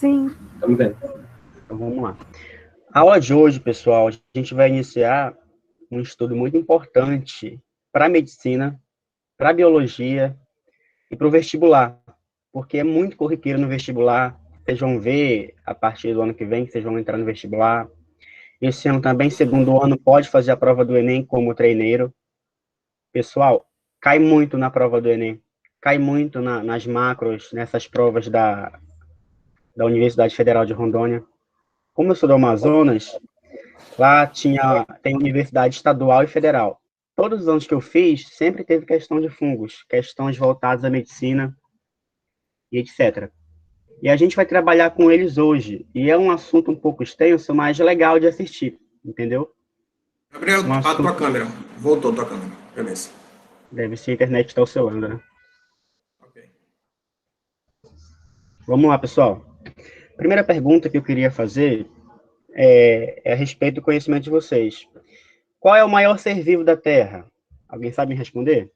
Sim. Estamos vendo. Então vamos lá. A aula de hoje, pessoal, a gente vai iniciar um estudo muito importante para a medicina, para a biologia e para o vestibular, porque é muito corriqueiro no vestibular. Vocês vão ver a partir do ano que vem que vocês vão entrar no vestibular. Esse ano também, segundo ano, pode fazer a prova do Enem como treineiro. Pessoal, cai muito na prova do Enem, cai muito nas macros, nessas provas da Universidade Federal de Rondônia. Como eu sou do Amazonas, lá tem universidade estadual e federal. Todos os anos que eu fiz, sempre teve questão de fungos, questões voltadas à medicina e etc. E a gente vai trabalhar com eles hoje. E é um assunto um pouco extenso, mas legal de assistir, entendeu? Gabriel, a tua câmera. Voltou tua câmera. Beleza. Deve ser a internet que está oscilando, né? Ok. Vamos lá, pessoal. Primeira pergunta que eu queria fazer é a respeito do conhecimento de vocês. Qual é o maior ser vivo da Terra? Alguém sabe me responder?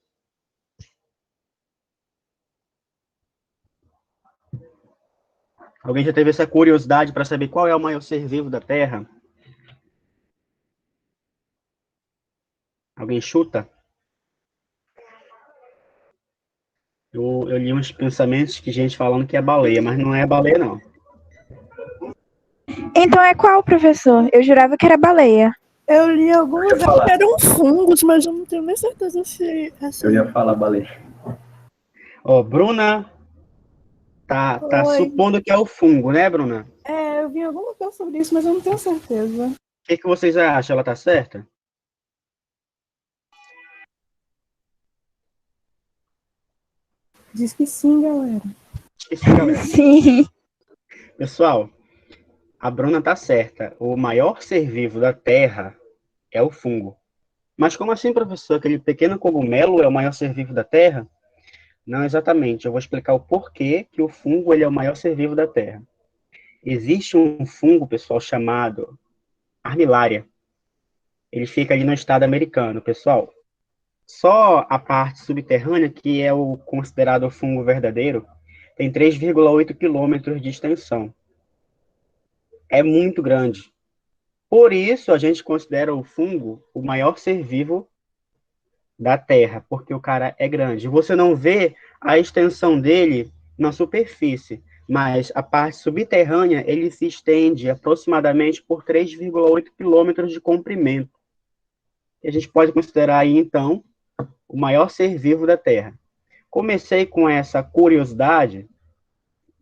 Alguém já teve essa curiosidade para saber qual é o maior ser vivo da Terra? Alguém chuta? Eu li uns pensamentos de gente falando que é baleia, mas não é baleia, não. Então é qual, professor? Eu jurava que era baleia. Eu li algum lugar que eram fungos, mas eu não tenho nem certeza se... Eu ia falar baleia. Ó, Bruna tá supondo que é o fungo, né, Bruna? Eu vi alguma coisa sobre isso, mas eu não tenho certeza. O que vocês acham? Ela tá certa? Diz que sim, galera. Sim, galera. Sim. Pessoal, a Bruna tá certa. O maior ser vivo da Terra é o fungo. Mas como assim, professor? Aquele pequeno cogumelo é o maior ser vivo da Terra? Não exatamente. Eu vou explicar o porquê que o fungo ele é o maior ser vivo da Terra. Existe um fungo, pessoal, chamado Armilária. Ele fica ali no estado americano, pessoal. Só a parte subterrânea, que é o considerado fungo verdadeiro, tem 3,8 quilômetros de extensão. É muito grande. Por isso, a gente considera o fungo o maior ser vivo da Terra, porque o cara é grande. Você não vê a extensão dele na superfície, mas a parte subterrânea, ele se estende aproximadamente por 3,8 quilômetros de comprimento. E a gente pode considerar aí, então, o maior ser vivo da Terra. Comecei com essa curiosidade,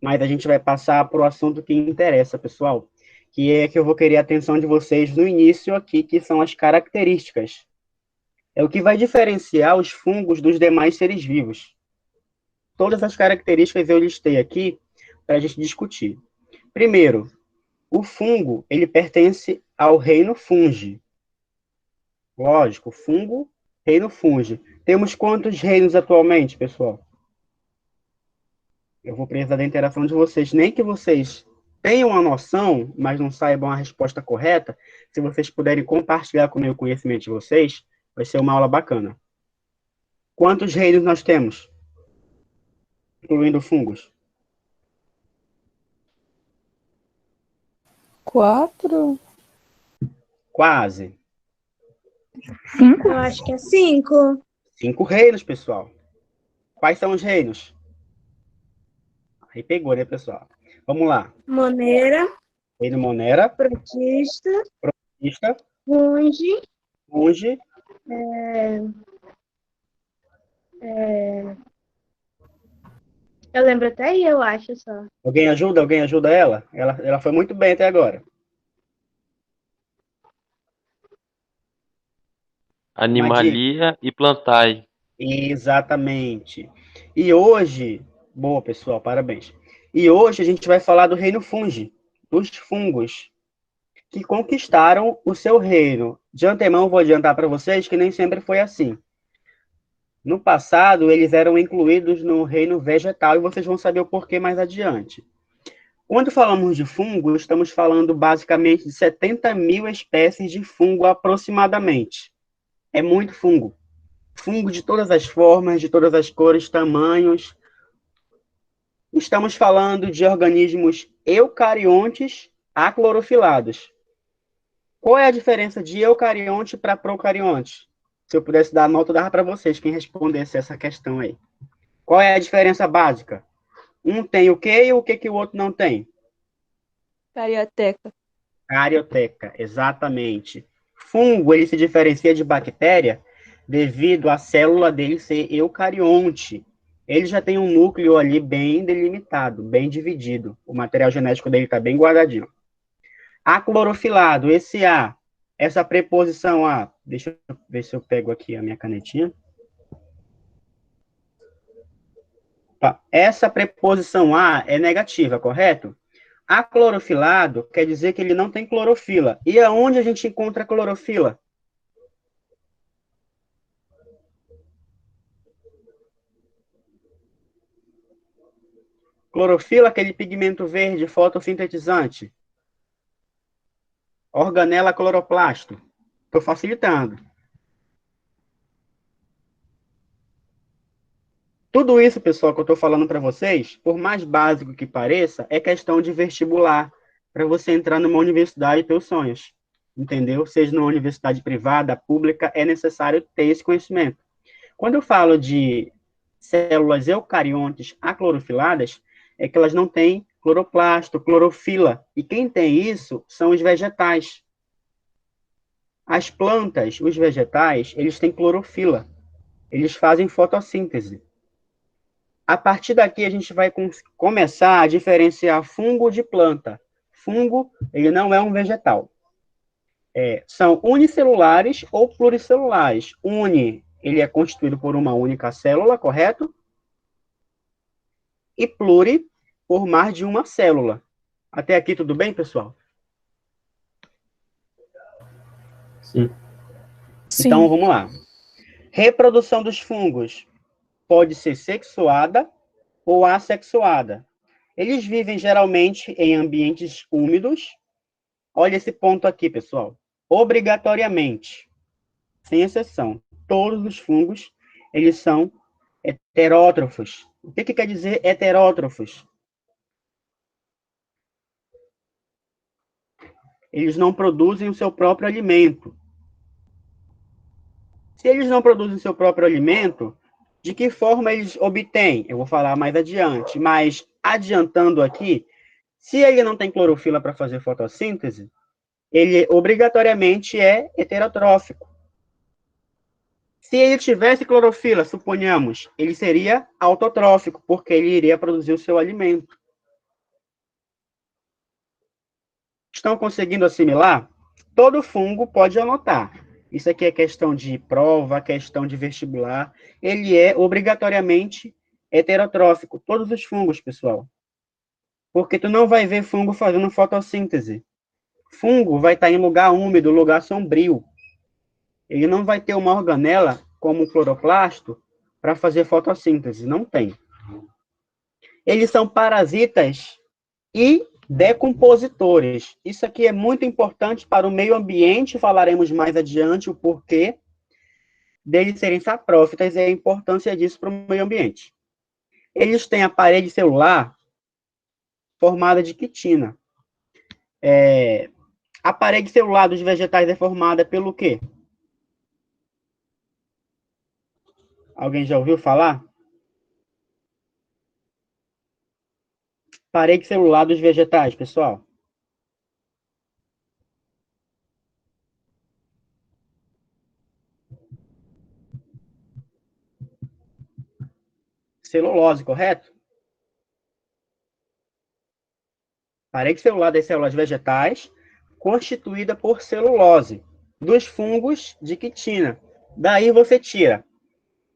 mas a gente vai passar para o assunto que interessa, pessoal, que é que eu vou querer a atenção de vocês no início aqui, que são as características. É o que vai diferenciar os fungos dos demais seres vivos. Todas as características eu listei aqui para a gente discutir. Primeiro, o fungo, ele pertence ao reino fungi. Lógico, fungo, reino fungi. Temos quantos reinos atualmente, pessoal? Eu vou precisar da interação de vocês. Nem que vocês tenham uma noção, mas não saibam a resposta correta, se vocês puderem compartilhar comigo o conhecimento de vocês, vai ser uma aula bacana. Quantos reinos nós temos? Incluindo fungos? 4? Quase. 5? Eu acho que é 5. 5 reinos, pessoal. Quais são os reinos? Aí pegou, né, pessoal? Vamos lá. Monera, Reino Monera, protista, Ista, fungi, Fungi, eu lembro até aí, eu acho só. Alguém ajuda? Alguém ajuda ela? Ela foi muito bem até agora. Animalia e Plantae. Exatamente. E hoje, boa pessoal, parabéns. E hoje a gente vai falar do reino fungi, dos fungos que conquistaram o seu reino. De antemão, vou adiantar para vocês que nem sempre foi assim. No passado, eles eram incluídos no reino vegetal e vocês vão saber o porquê mais adiante. Quando falamos de fungo, estamos falando basicamente de 70 mil espécies de fungo aproximadamente. É muito fungo. Fungo de todas as formas, de todas as cores, tamanhos. Estamos falando de organismos eucariontes aclorofilados. Qual é a diferença de eucarionte para procarionte? Se eu pudesse dar a nota, eu dava para vocês, quem respondesse essa questão aí. Qual é a diferença básica? Um tem o quê e o que o outro não tem? Carioteca. Carioteca, exatamente. Fungo, ele se diferencia de bactéria devido à célula dele ser eucarionte. Ele já tem um núcleo ali bem delimitado, bem dividido. O material genético dele está bem guardadinho. Aclorofilado, esse A, essa preposição A, deixa eu ver se eu pego aqui a minha canetinha. Essa preposição A é negativa, correto? Aclorofilado quer dizer que ele não tem clorofila. E aonde a gente encontra a clorofila? Clorofila, aquele pigmento verde fotossintetizante. Organela cloroplasto. Estou facilitando. Tudo isso, pessoal, que eu estou falando para vocês, por mais básico que pareça, é questão de vestibular, para você entrar numa universidade e ter os sonhos. Entendeu? Seja numa universidade privada, pública, é necessário ter esse conhecimento. Quando eu falo de células eucariontes aclorofiladas, é que elas não têm cloroplasto, clorofila. E quem tem isso são os vegetais. As plantas, os vegetais, eles têm clorofila. Eles fazem fotossíntese. A partir daqui, a gente vai começar a diferenciar fungo de planta. Fungo, ele não é um vegetal. São unicelulares ou pluricelulares. Uni, ele é constituído por uma única célula, correto? E pluri, por mais de uma célula. Até aqui, tudo bem, pessoal? Sim. Sim. Então, vamos lá. Reprodução dos fungos pode ser sexuada ou assexuada. Eles vivem geralmente em ambientes úmidos. Olha esse ponto aqui, pessoal. Obrigatoriamente, sem exceção, todos os fungos, eles são heterótrofos. O que quer dizer heterótrofos? Eles não produzem o seu próprio alimento. Se eles não produzem o seu próprio alimento, de que forma eles obtêm? Eu vou falar mais adiante, mas adiantando aqui, se ele não tem clorofila para fazer fotossíntese, ele obrigatoriamente é heterotrófico. Se ele tivesse clorofila, suponhamos, ele seria autotrófico, porque ele iria produzir o seu alimento. Estão conseguindo assimilar? Todo fungo pode anotar. Isso aqui é questão de prova, questão de vestibular. Ele é obrigatoriamente heterotrófico. Todos os fungos, pessoal. Porque tu não vai ver fungo fazendo fotossíntese. Fungo vai estar em lugar úmido, lugar sombrio. Ele não vai ter uma organela, como o cloroplasto, para fazer fotossíntese. Não tem. Eles são parasitas e decompositores. Isso aqui é muito importante para o meio ambiente, falaremos mais adiante o porquê deles serem saprófitas e a importância disso para o meio ambiente. Eles têm a parede celular formada de quitina. A parede celular dos vegetais é formada pelo quê? Alguém já ouviu falar? Parede celular dos vegetais, pessoal. Celulose, correto? Parede celular das células vegetais, constituída por celulose, dos fungos de quitina. Daí você tira.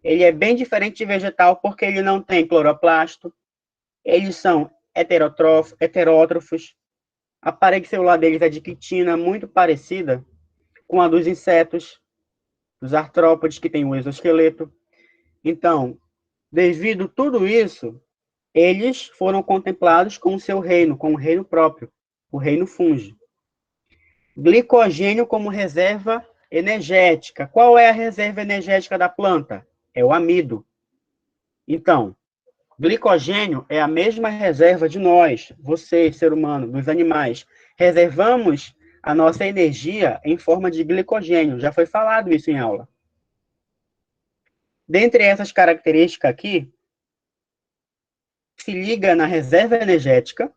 Ele é bem diferente de vegetal porque ele não tem cloroplasto, eles são heterótrofos. A parede celular deles é de quitina, muito parecida com a dos insetos, dos artrópodes, que tem o exoesqueleto. Então, devido a tudo isso, eles foram contemplados com o seu reino, com o reino próprio, o reino fungi. Glicogênio como reserva energética. Qual é a reserva energética da planta? É o amido. Então, Glicogênio é a mesma reserva de nós, você, ser humano, dos animais. Reservamos a nossa energia em forma de glicogênio. Já foi falado isso em aula. Dentre essas características aqui, se liga na reserva energética,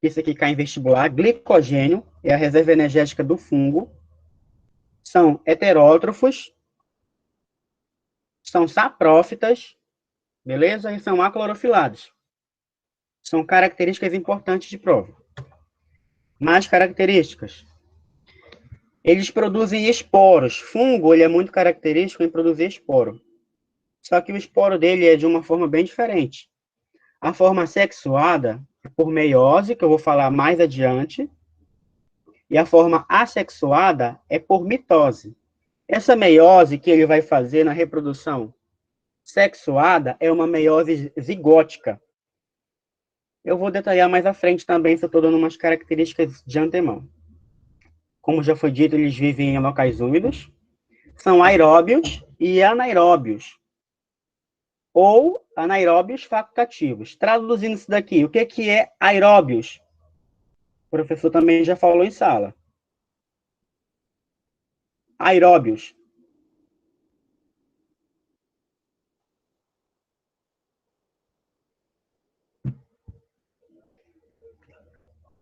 isso aqui cai em vestibular, glicogênio é a reserva energética do fungo, são heterótrofos, são saprófitas, beleza? E são aclorofilados. São características importantes de prova. Mais características. Eles produzem esporos. Fungo, ele é muito característico em produzir esporo. Só que o esporo dele é de uma forma bem diferente. A forma sexuada é por meiose, que eu vou falar mais adiante, e a forma assexuada é por mitose. Essa meiose que ele vai fazer na reprodução sexuada é uma meiose zigótica. Eu vou detalhar mais à frente também, se eu estou dando umas características de antemão. Como já foi dito, eles vivem em locais úmidos, são aeróbios e anaeróbios, ou anaeróbios facultativos. Traduzindo isso daqui, o que é aeróbios? O professor também já falou em sala. Aeróbios.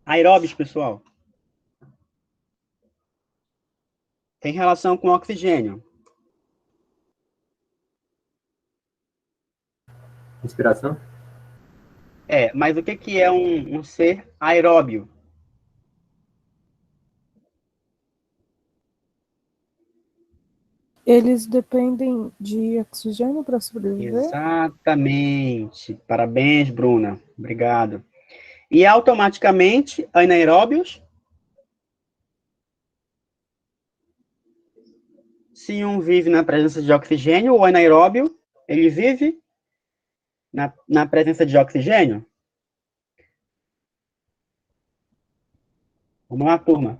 Aeróbios, pessoal, tem relação com oxigênio. Inspiração? Mas o que é um ser aeróbio? Eles dependem de oxigênio para sobreviver? Exatamente. Parabéns, Bruna. Obrigado. E automaticamente, anaeróbios, se um vive na presença de oxigênio, o anaeróbio, ele vive na presença de oxigênio? Vamos lá, turma.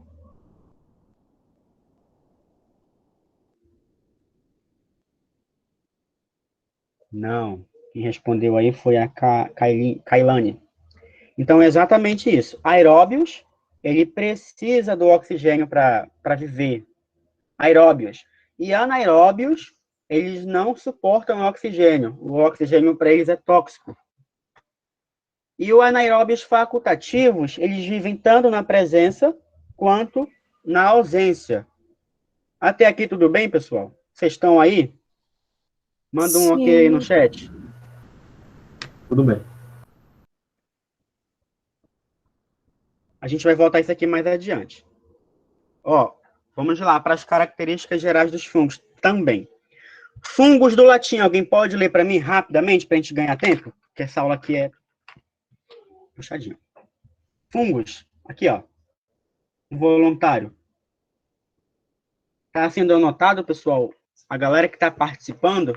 Não. Quem respondeu aí foi a Kailane. Então, é exatamente isso. Aeróbios, ele precisa do oxigênio para viver. Aeróbios. E anaeróbios, eles não suportam o oxigênio. O oxigênio para eles é tóxico. E os anaeróbios facultativos, eles vivem tanto na presença quanto na ausência. Até aqui tudo bem, pessoal? Vocês estão aí? Manda um ok aí no chat. Tudo bem. A gente vai voltar isso aqui mais adiante. Vamos lá para as características gerais dos fungos também. Fungos do latim, alguém pode ler para mim rapidamente, para a gente ganhar tempo? Porque essa aula aqui é puxadinha. Fungos, aqui, ó. Voluntário. Está sendo anotado, pessoal, a galera que está participando,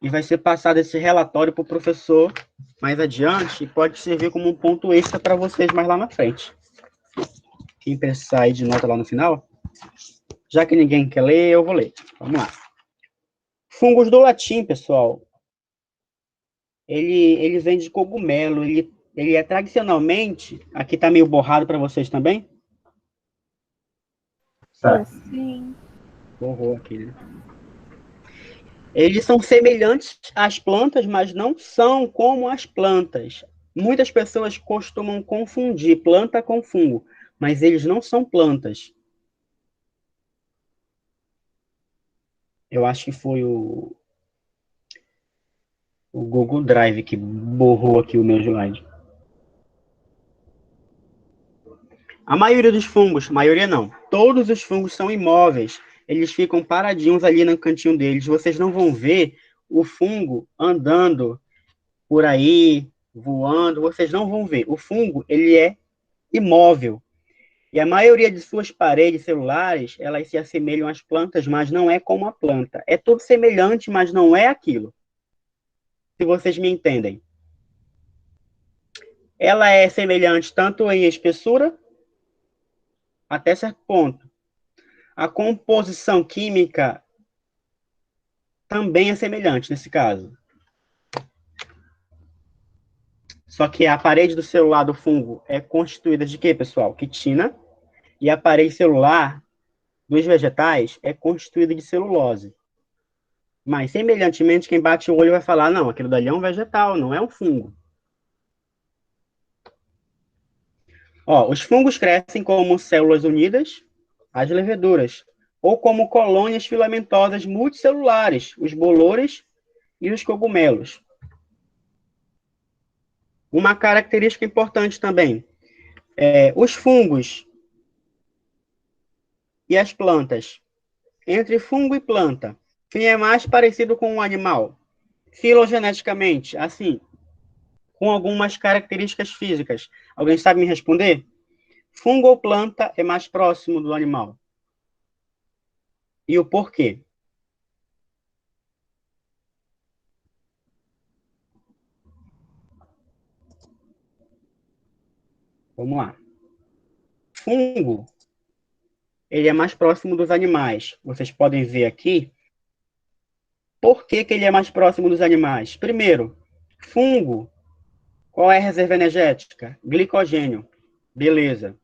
e vai ser passado esse relatório para o professor mais adiante, e pode servir como um ponto extra para vocês mais lá na frente. Quem precisar aí de nota lá no final, já que ninguém quer ler, eu vou ler. Vamos lá. Fungos do latim, pessoal, ele vem de cogumelo, ele é tradicionalmente, aqui está meio borrado para vocês também? Tá. Sim. Borrou aqui, né? Eles são semelhantes às plantas, mas não são como as plantas. Muitas pessoas costumam confundir planta com fungo, mas eles não são plantas. Eu acho que foi o Google Drive que borrou aqui o meu slide. A maioria dos fungos, maioria não, todos os fungos são imóveis. Eles ficam paradinhos ali no cantinho deles. Vocês não vão ver o fungo andando por aí, voando. Vocês não vão ver. O fungo, ele é imóvel. E a maioria de suas paredes celulares, elas se assemelham às plantas, mas não é como a planta. É tudo semelhante, mas não é aquilo. Se vocês me entendem. Ela é semelhante tanto em espessura, até certo ponto. A composição química também é semelhante nesse caso. Só que a parede do celular do fungo é constituída de quê, pessoal? Quitina. E a parede celular dos vegetais é constituída de celulose. Mas, semelhantemente, quem bate o olho vai falar, não, aquilo dali é um vegetal, não é um fungo. Ó, os fungos crescem como células unidas, as leveduras, ou como colônias filamentosas multicelulares, os bolores e os cogumelos. Uma característica importante também, os fungos e as plantas. Entre fungo e planta, quem é mais parecido com um animal? Filogeneticamente, assim, com algumas características físicas. Alguém sabe me responder? Fungo ou planta é mais próximo do animal? E o porquê? Vamos lá. Fungo, ele é mais próximo dos animais. Vocês podem ver aqui. Por que ele é mais próximo dos animais? Primeiro, fungo. Qual é a reserva energética? Glicogênio. Beleza.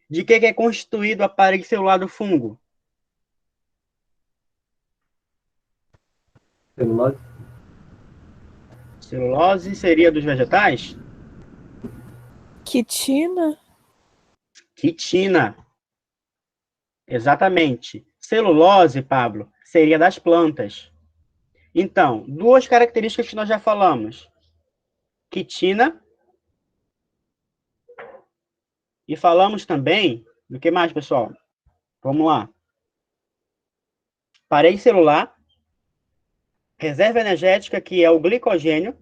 De que é constituído a parede celular do fungo? Celulose? Celulose seria dos vegetais? Quitina? Quitina. Exatamente. Celulose, Pablo, seria das plantas. Então, duas características que nós já falamos. Quitina. E falamos também, do que mais, pessoal? Vamos lá. Parede celular, reserva energética, que é o glicogênio.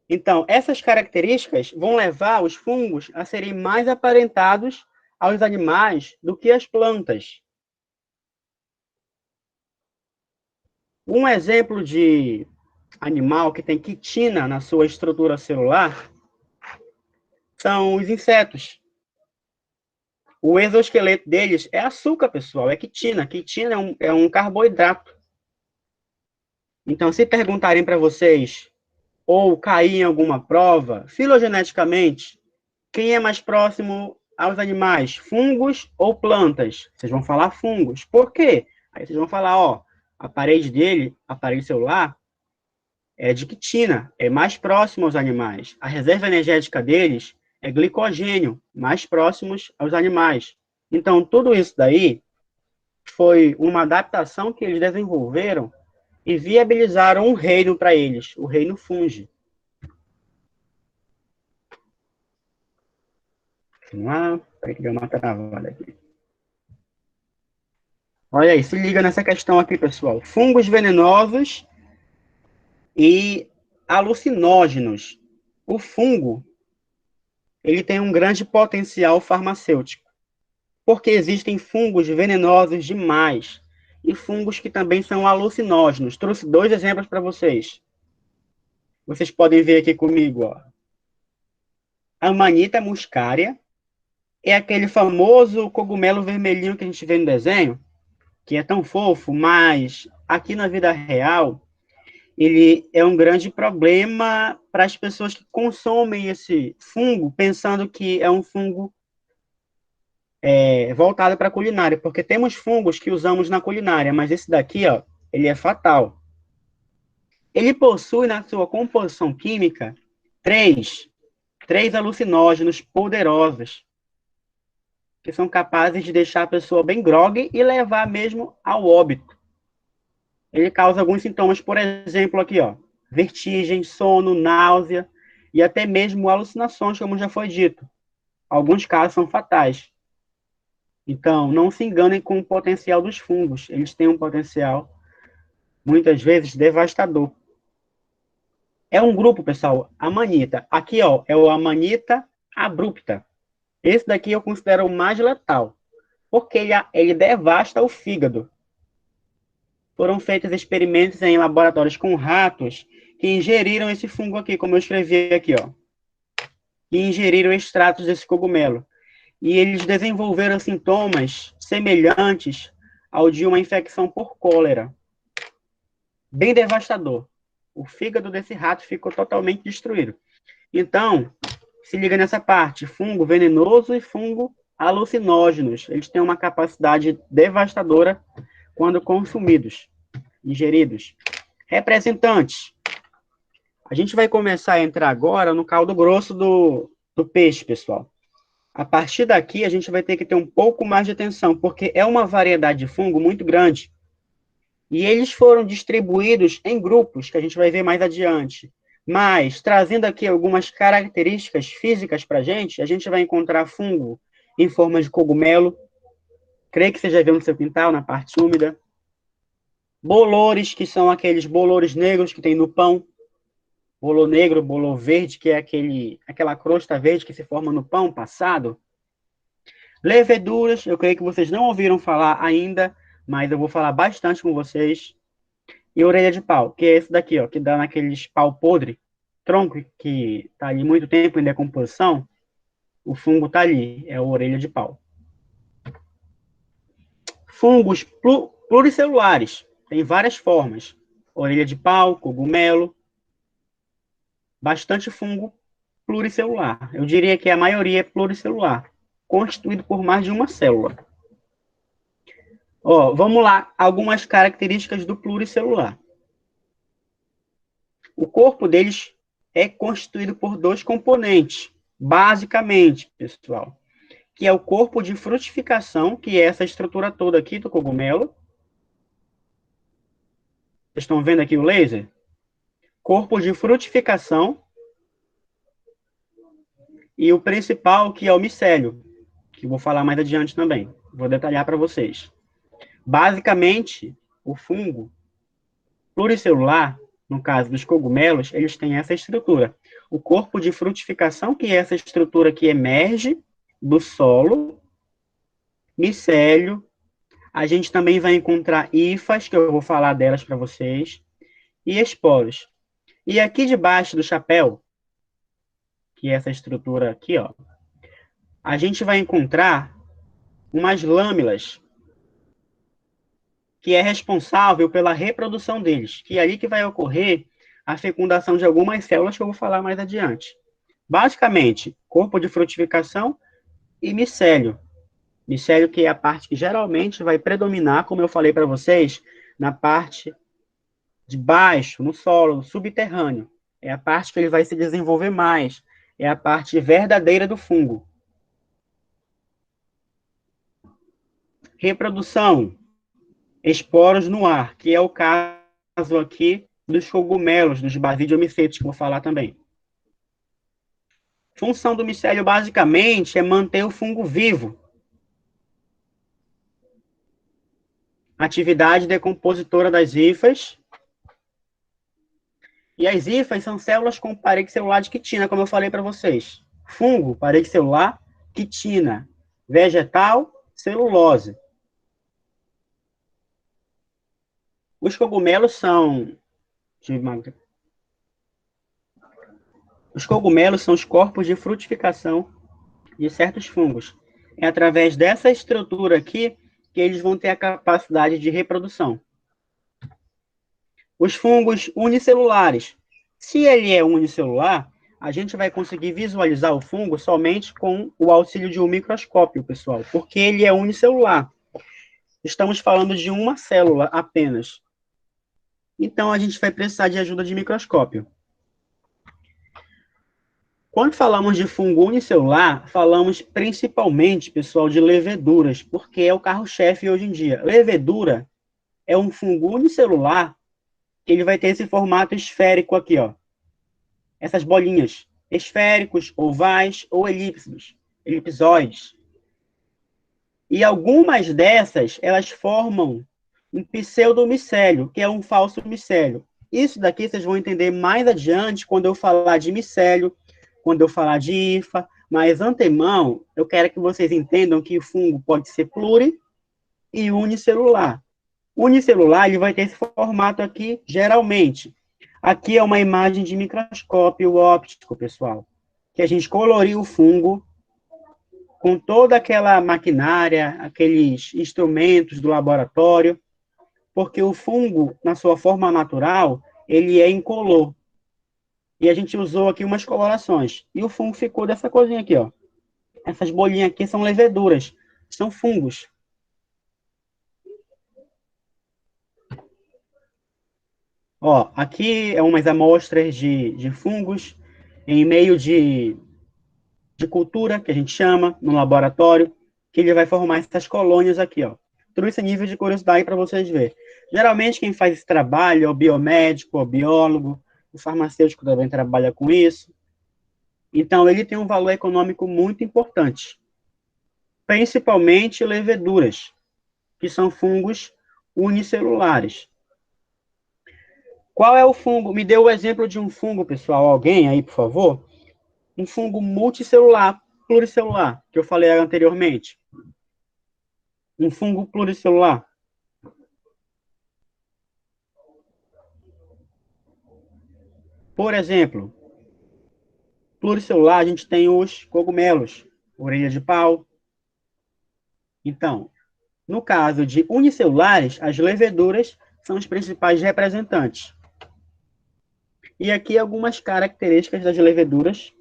Então, essas características vão levar os fungos a serem mais aparentados aos animais do que as plantas. Um exemplo de animal que tem quitina na sua estrutura celular são os insetos. O exoesqueleto deles é açúcar, pessoal, é quitina. Quitina é um carboidrato. Então, se perguntarem para vocês, ou cair em alguma prova, filogeneticamente, quem é mais próximo aos animais, fungos ou plantas? Vocês vão falar fungos. Por quê? Aí vocês vão falar, ó, a parede dele, a parede celular, é de quitina, é mais próximo aos animais. A reserva energética deles é glicogênio, mais próximos aos animais. Então, tudo isso daí foi uma adaptação que eles desenvolveram e viabilizaram um reino para eles, o reino fungi. Vamos lá, para que deu uma travada aqui. Olha aí, se liga nessa questão aqui, pessoal. Fungos venenosos e alucinógenos. O fungo, ele tem um grande potencial farmacêutico, porque existem fungos venenosos demais e fungos que também são alucinógenos. Trouxe 2 exemplos para vocês. Vocês podem ver aqui comigo, ó. A Amanita muscaria é aquele famoso cogumelo vermelhinho que a gente vê no desenho, que é tão fofo, mas aqui na vida real, ele é um grande problema para as pessoas que consomem esse fungo, pensando que é um fungo voltado para a culinária, porque temos fungos que usamos na culinária, mas esse daqui, ó, ele é fatal. Ele possui na sua composição química três alucinógenos poderosos, que são capazes de deixar a pessoa bem grogue e levar mesmo ao óbito. Ele causa alguns sintomas, por exemplo, aqui, ó, vertigem, sono, náusea e até mesmo alucinações, como já foi dito. Alguns casos são fatais. Então, não se enganem com o potencial dos fungos. Eles têm um potencial, muitas vezes, devastador. É um grupo, pessoal, Amanita. Aqui, ó, é o Amanita abrupta. Esse daqui eu considero o mais letal, porque ele devasta o fígado. Foram feitos experimentos em laboratórios com ratos que ingeriram esse fungo aqui, como eu escrevi aqui, ó. Que ingeriram extratos desse cogumelo. E eles desenvolveram sintomas semelhantes ao de uma infecção por cólera. Bem devastador. O fígado desse rato ficou totalmente destruído. Então, se liga nessa parte, fungo venenoso e fungo alucinógenos. Eles têm uma capacidade devastadora quando consumidos, ingeridos. Representantes. A gente vai começar a entrar agora no caldo grosso do peixe, pessoal. A partir daqui, a gente vai ter que ter um pouco mais de atenção, porque é uma variedade de fungo muito grande. E eles foram distribuídos em grupos, que a gente vai ver mais adiante. Mas, trazendo aqui algumas características físicas para a gente vai encontrar fungo em forma de cogumelo. Creio que você já viu no seu quintal, na parte úmida. Bolores, que são aqueles bolores negros que tem no pão. Bolor negro, bolor verde, que é aquela crosta verde que se forma no pão passado. Leveduras, eu creio que vocês não ouviram falar ainda, mas eu vou falar bastante com vocês. E orelha de pau, que é esse daqui, ó, que dá naqueles pau podre, tronco que está ali muito tempo em decomposição, o fungo está ali, é a orelha de pau. Fungos pluricelulares, tem várias formas. Orelha de pau, cogumelo, bastante fungo pluricelular. Eu diria que a maioria é pluricelular, constituído por mais de uma célula. Ó, vamos lá, algumas características do pluricelular. O corpo deles é constituído por dois componentes, basicamente, pessoal, que é o corpo de frutificação, que é essa estrutura toda aqui do cogumelo. Vocês estão vendo aqui o laser? Corpo de frutificação. E o principal, que é o micélio, que eu vou falar mais adiante também. Vou detalhar para vocês. Basicamente, o fungo pluricelular, no caso dos cogumelos, eles têm essa estrutura. O corpo de frutificação, que é essa estrutura que emerge do solo, micélio. A gente também vai encontrar hifas, que eu vou falar delas para vocês, e esporos. E aqui debaixo do chapéu, que é essa estrutura aqui, ó, a gente vai encontrar umas lâminas, que é responsável pela reprodução deles, que é ali que vai ocorrer a fecundação de algumas células que eu vou falar mais adiante. Basicamente, corpo de frutificação e micélio. Micélio que é a parte que geralmente vai predominar, como eu falei para vocês, na parte de baixo, no solo, no subterrâneo. É a parte que ele vai se desenvolver mais. É a parte verdadeira do fungo. Reprodução. Esporos no ar, que é o caso aqui dos cogumelos, dos basidiomicetos, que eu vou falar também. Função do micélio, basicamente, é manter o fungo vivo. Atividade decompositora das hifas. E as hifas são células com parede celular de quitina, como eu falei para vocês. Fungo, parede celular, quitina. Vegetal, celulose. Os cogumelos são... Os cogumelos são os corpos de frutificação de certos fungos. É através dessa estrutura aqui que eles vão ter a capacidade de reprodução. Os fungos unicelulares. Se ele é unicelular, a gente vai conseguir visualizar o fungo somente com o auxílio de um microscópio, pessoal, porque ele é unicelular. Estamos falando de uma célula apenas. Então, a gente vai precisar de ajuda de microscópio. Quando falamos de fungo unicelular, falamos principalmente, pessoal, de leveduras, porque é o carro-chefe hoje em dia. Levedura é um fungo unicelular que ele vai ter esse formato esférico aqui, ó. Essas bolinhas, esféricos, ovais ou elipsoides. E algumas dessas, elas formam um pseudomicélio, que é um falso micélio. Isso daqui vocês vão entender mais adiante quando eu falar de micélio, quando eu falar de hifa, mas antemão, eu quero que vocês entendam que o fungo pode ser pluri e unicelular. Unicelular, ele vai ter esse formato aqui, geralmente. Aqui é uma imagem de microscópio óptico, pessoal, que a gente coloriu o fungo com toda aquela maquinária, aqueles instrumentos do laboratório, porque o fungo, na sua forma natural, ele é incolor. E a gente usou aqui umas colorações. E o fungo ficou dessa corzinha aqui, ó. Essas bolinhas aqui são leveduras. São fungos. Ó, aqui é umas amostras de fungos em meio de cultura, que a gente chama, no laboratório, que ele vai formar essas colônias aqui, ó. Tudo isso é nível de curiosidade para vocês verem. Geralmente, quem faz esse trabalho é o biomédico, o biólogo, o farmacêutico também trabalha com isso. Então, ele tem um valor econômico muito importante. Principalmente leveduras, que são fungos unicelulares. Qual é o fungo? Me dê o exemplo de um fungo, pessoal. Alguém aí, por favor? Um fungo multicelular, pluricelular, que eu falei anteriormente. Um fungo pluricelular. Por exemplo, pluricelular, a gente tem os cogumelos, orelha de pau. Então, no caso de unicelulares, as leveduras são os principais representantes. E aqui algumas características das leveduras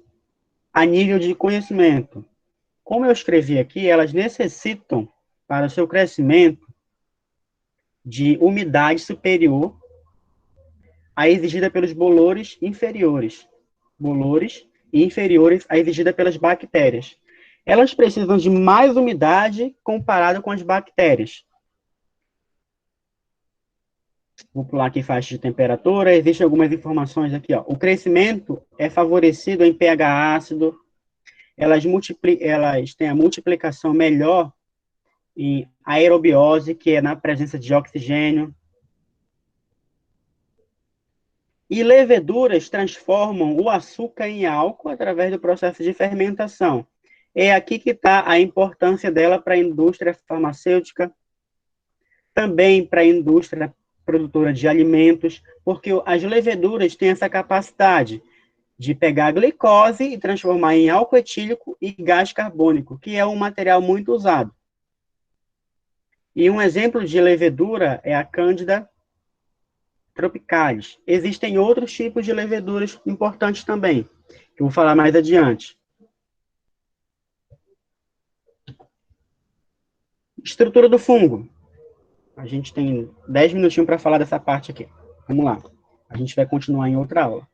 a nível de conhecimento. Como eu escrevi aqui, elas necessitam, para o seu crescimento, de umidade superior à exigida pelos bolores inferiores. Bolores inferiores à exigida pelas bactérias. Elas precisam de mais umidade comparado com as bactérias. Vou pular aqui faixa de temperatura. Existem algumas informações aqui, ó. O crescimento é favorecido em pH ácido. Elas têm a multiplicação melhor em aerobiose, que é na presença de oxigênio. E leveduras transformam o açúcar em álcool através do processo de fermentação. É aqui que está a importância dela para a indústria farmacêutica, também para a indústria produtora de alimentos, porque as leveduras têm essa capacidade de pegar a glicose e transformar em álcool etílico e gás carbônico, que é um material muito usado. E um exemplo de levedura é a Cândida tropicalis. Existem outros tipos de leveduras importantes também, que eu vou falar mais adiante. Estrutura do fungo. A gente tem 10 minutinhos para falar dessa parte aqui. Vamos lá. A gente vai continuar em outra aula.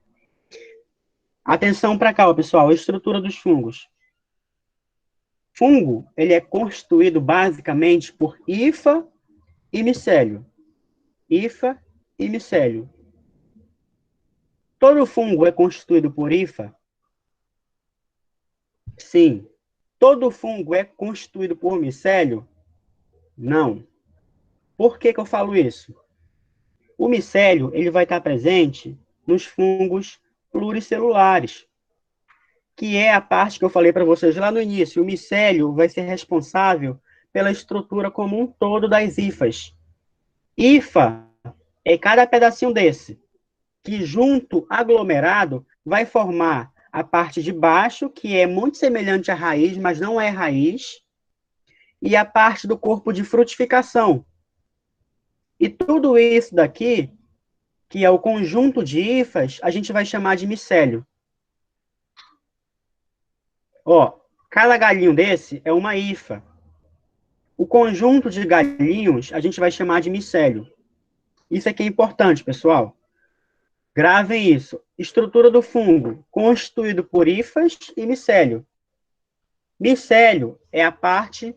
Atenção para cá, pessoal. A estrutura dos fungos. Fungo, ele é constituído basicamente por hifa e micélio. Hifa e micélio. Todo fungo é constituído por hifa? Sim. Todo fungo é constituído por micélio? Não. Por que eu falo isso? O micélio, ele vai estar presente nos fungos pluricelulares, que é a parte que eu falei para vocês lá no início. O micélio vai ser responsável pela estrutura como um todo das hifas. Hifa é cada pedacinho desse, que junto, aglomerado, vai formar a parte de baixo, que é muito semelhante à raiz, mas não é raiz, e a parte do corpo de frutificação. E tudo isso daqui, que é o conjunto de hifas, a gente vai chamar de micélio. Ó, cada galinho desse é uma hifa. O conjunto de galinhos a gente vai chamar de micélio. Isso aqui é importante, pessoal. Gravem isso. Estrutura do fungo, constituído por hifas e micélio. Micélio é a parte,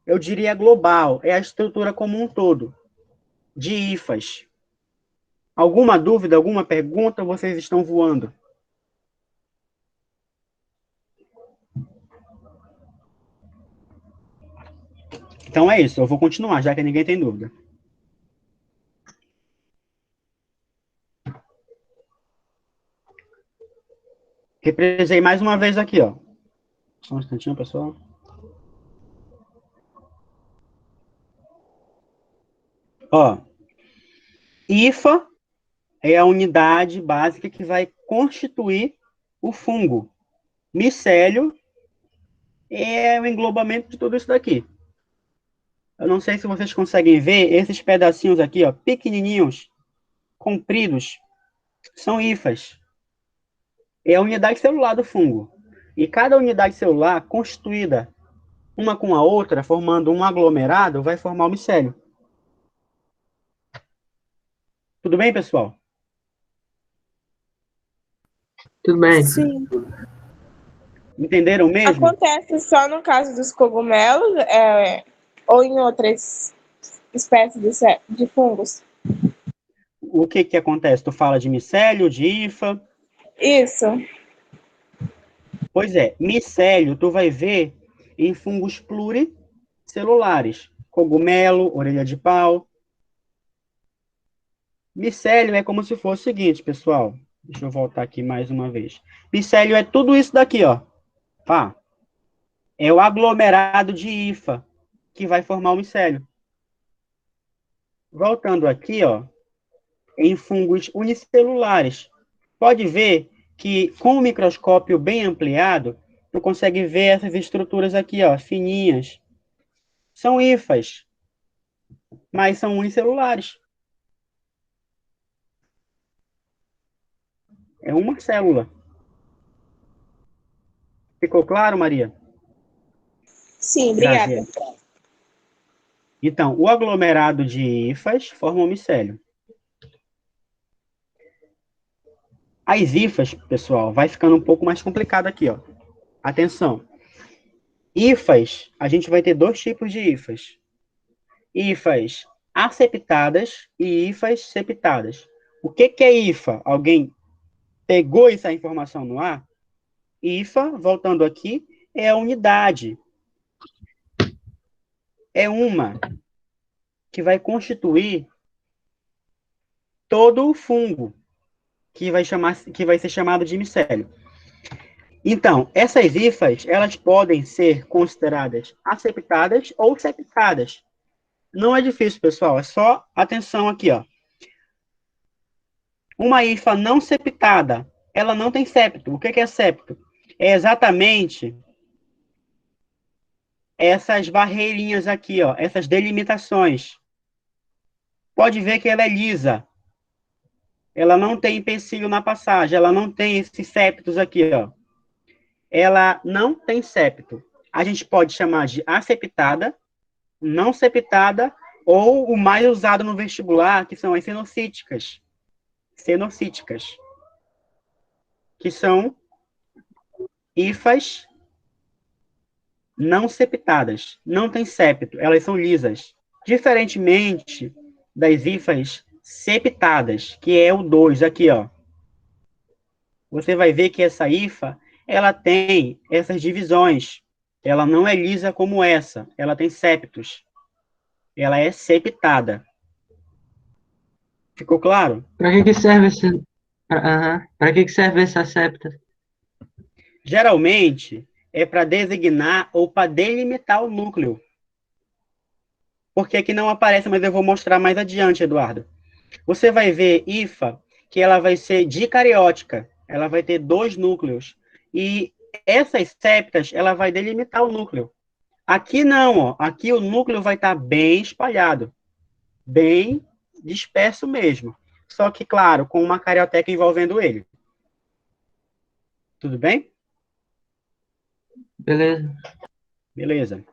eu diria, global, é a estrutura como um todo, de hifas. Alguma dúvida, alguma pergunta? Vocês estão voando? Então é isso, eu vou continuar, já que ninguém tem dúvida. Reprisei mais uma vez aqui, ó. Só um instantinho, pessoal. Ó, hifa é a unidade básica que vai constituir o fungo. Micélio é o englobamento de tudo isso daqui. Eu não sei se vocês conseguem ver esses pedacinhos aqui, ó, pequenininhos, compridos, são hifas. é a unidade celular do fungo. E cada unidade celular constituída uma com a outra, formando um aglomerado, vai formar o micélio. Tudo bem, pessoal? Tudo bem. Sim. Entenderam mesmo? Acontece só no caso dos cogumelos, ou em outras espécies de fungos? O que acontece? Tu fala de micélio, de hifa? Isso. Pois é, micélio tu vai ver em fungos pluricelulares. Cogumelo, orelha de pau. Micélio é como se fosse o seguinte, pessoal. Deixa eu voltar aqui mais uma vez. Micélio é tudo isso daqui, ó. Tá? É o aglomerado de hifa que vai formar o micélio. Voltando aqui, ó, em fungos unicelulares. Pode ver que com o microscópio bem ampliado, tu consegue ver essas estruturas aqui, ó, fininhas. São hifas, mas são unicelulares. É uma célula. Ficou claro, Maria? Sim, obrigada. Graziele. Então, o aglomerado de hifas forma o micélio. As hifas, pessoal, vai ficando um pouco mais complicado aqui, ó. Atenção. Hifas, a gente vai ter dois tipos de hifas. Hifas aceptadas e hifas septadas. O que é hifa? Alguém pegou essa informação no ar? Hifa, voltando aqui, é a unidade. É uma que vai constituir todo o fungo, que vai ser chamado de micélio. Então, essas hifas, elas podem ser consideradas aceptadas ou septadas. Não é difícil, pessoal, é só atenção aqui, ó. Uma hifa não septada, ela não tem septo. O que é septo? É exatamente essas barreirinhas aqui, ó, essas delimitações. Pode ver que ela é lisa. Ela não tem empecilho na passagem, ela não tem esses septos aqui, ó. Ela não tem septo. A gente pode chamar de aseptada, não septada, ou o mais usado no vestibular, que são as cenocíticas. Cenocíticas. Que são hifas não septadas. Não tem septo, elas são lisas. Diferentemente das hifas septadas, que é o 2 aqui, ó. Você vai ver que essa hifa, ela tem essas divisões. Ela não é lisa como essa, ela tem septos. Ela é septada. Ficou claro? Para que serve esse... Para que serve essa septa? Geralmente, é para designar ou para delimitar o núcleo. Porque aqui não aparece, mas eu vou mostrar mais adiante, Eduardo. Você vai ver hifa, que ela vai ser dicariótica. Ela vai ter 2 núcleos. E essas septas, ela vai delimitar o núcleo. Aqui não, ó. Aqui o núcleo vai estar bem espalhado. Bem disperso mesmo. Só que, claro, com uma carioteca envolvendo ele. Tudo bem? Beleza. Beleza.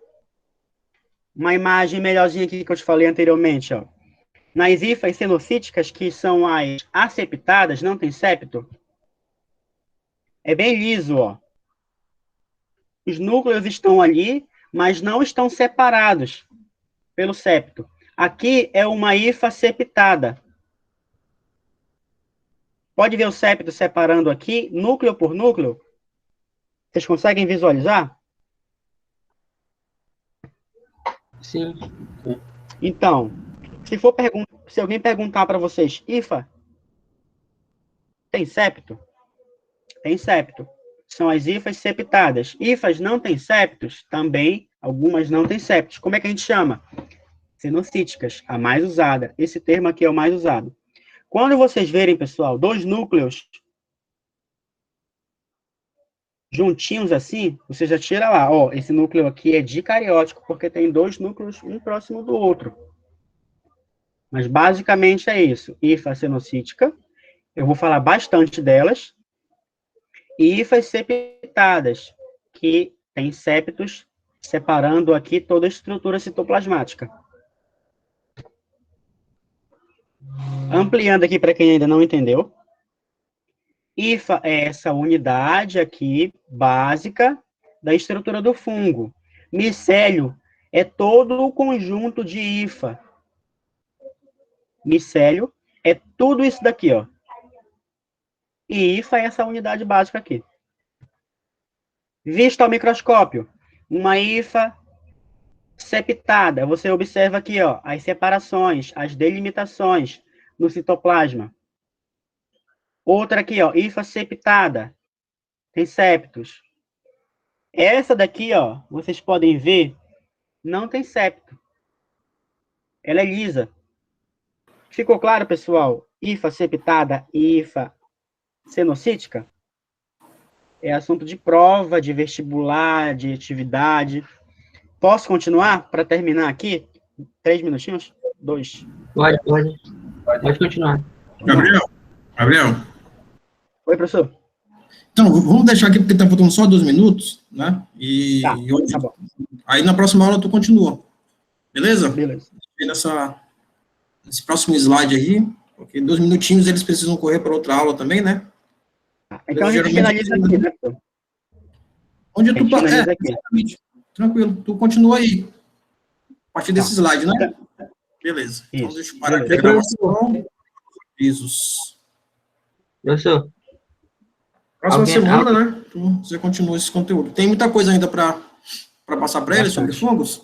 Uma imagem melhorzinha aqui que eu te falei anteriormente, ó. Nas hifas cenocíticas, que são as aceptadas, não tem septo. É bem liso, ó. Os núcleos estão ali, mas não estão separados pelo septo. Aqui é uma hifa septada. Pode ver o septo separando aqui, núcleo por núcleo? Vocês conseguem visualizar? Sim. Então, se alguém perguntar para vocês, hifa, tem septo? Tem septo. São as hifas septadas. Hifas não têm septos? Também, algumas não têm septos. Como é que a gente chama? Cenocíticas, a mais usada. Esse termo aqui é o mais usado. Quando vocês verem, pessoal, 2 núcleos juntinhos assim, você já tira lá, ó, esse núcleo aqui é dicariótico, porque tem 2 núcleos, um próximo do outro. Mas basicamente é isso. Hifa cenocítica, eu vou falar bastante delas. hifas septadas, que tem septos separando aqui toda a estrutura citoplasmática. Ampliando aqui para quem ainda não entendeu. Hifa é essa unidade aqui, básica, da estrutura do fungo. Micélio é todo o conjunto de hifa. Micélio é tudo isso daqui, ó. E hifa é essa unidade básica aqui. Vista ao microscópio, uma hifa septada. Você observa aqui, ó, as separações, as delimitações no citoplasma. Outra aqui, ó, hifa septada. Tem septos. Essa daqui, ó, vocês podem ver, não tem septo. Ela é lisa. Ficou claro, pessoal? Hifa septada e hifa cenocítica? É assunto de prova, de vestibular, de atividade. Posso continuar para terminar aqui? 3 minutinhos? 2. Pode continuar. Gabriel. Oi, professor. Então, vamos deixar aqui, porque está faltando só 2 minutos, né? Tá bom. Aí na próxima aula tu continua. Beleza? Beleza. Nesse próximo slide aí, porque 2 minutinhos eles precisam correr para outra aula também, né? Então a gente finaliza aqui, né, professor? Onde tu finaliza aqui. exatamente. Tranquilo, tu continua aí. A partir desse slide, né? Beleza. Então Isso. deixa eu parar aqui a Beleza. gravação. Avisos. Professor, Próxima Alguém- semana, né? Você continua esse conteúdo. Tem muita coisa ainda para passar para eles sobre fungos?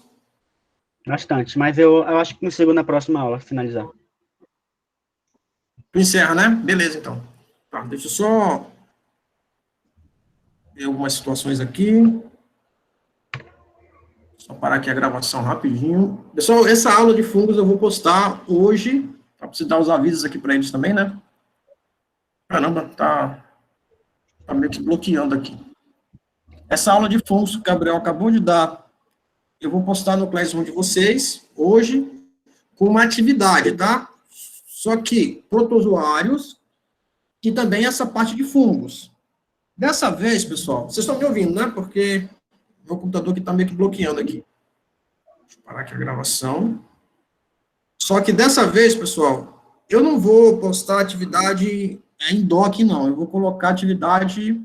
Bastante, mas eu acho que consigo na próxima aula finalizar. Tu encerra, né? Beleza, então. Tá, deixa eu só ver algumas situações aqui. Só parar aqui a gravação rapidinho. Pessoal, essa aula de fungos eu vou postar hoje, para você dar os avisos aqui para eles também, né? Caramba, tá meio que bloqueando aqui. Essa aula de fungos que o Gabriel acabou de dar, eu vou postar no Classroom de vocês, hoje, com uma atividade, tá? Só que protozoários e também essa parte de fungos. Dessa vez, pessoal, vocês estão me ouvindo, né? Porque meu computador aqui está meio que bloqueando aqui. Deixa eu parar aqui a gravação. Só que dessa vez, pessoal, eu não vou postar atividade em doc, não. Eu vou colocar atividade